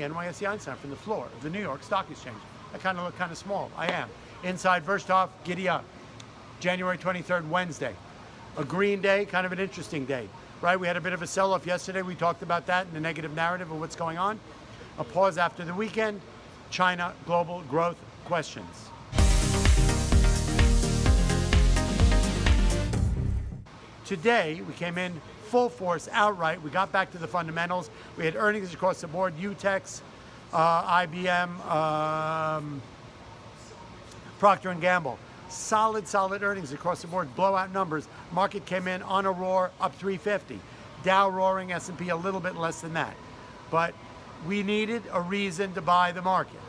NYSE Einstein from the floor of the New York Stock Exchange. I kind of look kind of small. I am. Inside Verstov, giddy up. January 23rd, Wednesday. A green day, kind of an interesting day, right? We had a bit of a sell-off yesterday. We talked about that and the negative narrative of what's going on. A pause after the weekend. China, global growth questions. Today, we came in full force, outright. We got back to the fundamentals. We had earnings across the board, UTEX, IBM, Procter & Gamble. Solid earnings across the board, blowout numbers. Market came in on a roar, up 350. Dow roaring, S&P a little bit less than that. But we needed a reason to buy the market.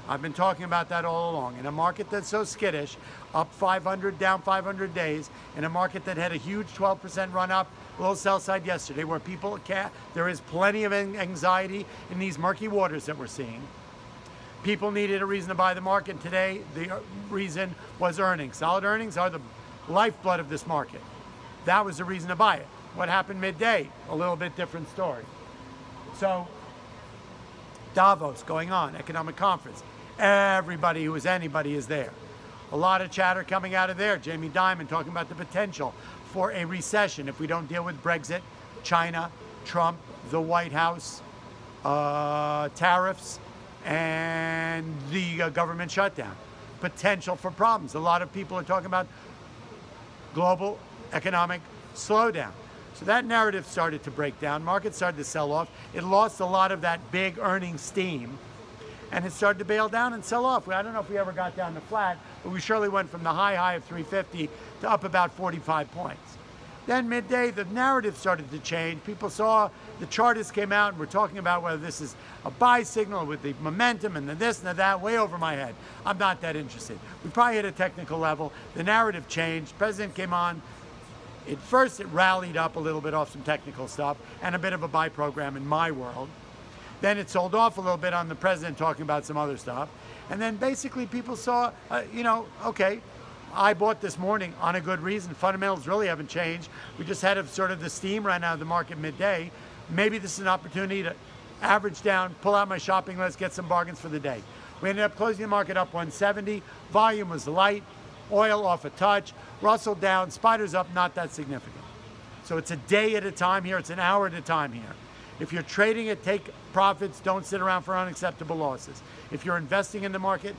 I've been talking about that all along. In a market that's so skittish, up 500, down 500 days, in a market that had a huge 12% run up, a little sell side yesterday, where people can't, there is plenty of anxiety in these murky waters that we're seeing. People needed a reason to buy the market. Today, the reason was earnings. Solid earnings are the lifeblood of this market. That was the reason to buy it. What happened midday? A little bit different story. So, Davos going on, economic conference. Everybody who is anybody is there. A lot of chatter coming out of there. Jamie Dimon talking about the potential for a recession if we don't deal with Brexit, China, Trump, the White House, tariffs, and the government shutdown. Potential for problems. A lot of people are talking about global economic slowdown. So that narrative started to break down. Markets started to sell off. It lost a lot of that big earnings steam, and it started to bail down and sell off. I don't know if we ever got down to flat, but we surely went from the high of 350 to up about 45 points. Then midday, the narrative started to change. People saw the chartists came out and were talking about whether this is a buy signal with the momentum and the this and the that, way over my head. I'm not that interested. We probably hit a technical level. The narrative changed. President came on. At first, it rallied up a little bit off some technical stuff and a bit of a buy program in my world. Then it sold off a little bit on the president talking about some other stuff. And then basically people saw, okay, I bought this morning on a good reason. Fundamentals really haven't changed. We just had sort of the steam ran out of the market midday. Maybe this is an opportunity to average down, pull out my shopping list, get some bargains for the day. We ended up closing the market up 170. Volume was light. Oil off a touch. Russell down. Spiders up, not that significant. So it's a day at a time here. It's an hour at a time here. If you're trading it, take profits. Don't sit around for unacceptable losses. If you're investing in the market,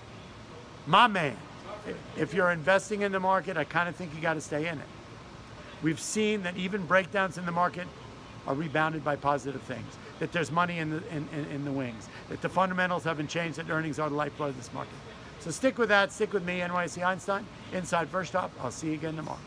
my man, if you're investing in the market, I kind of think you got to stay in it. We've seen that even breakdowns in the market are rebounded by positive things, that there's money in the wings, that the fundamentals haven't changed, that earnings are the lifeblood of this market. So stick with that, stick with me, NYSE Einstein, inside Verstov. I'll see you again tomorrow.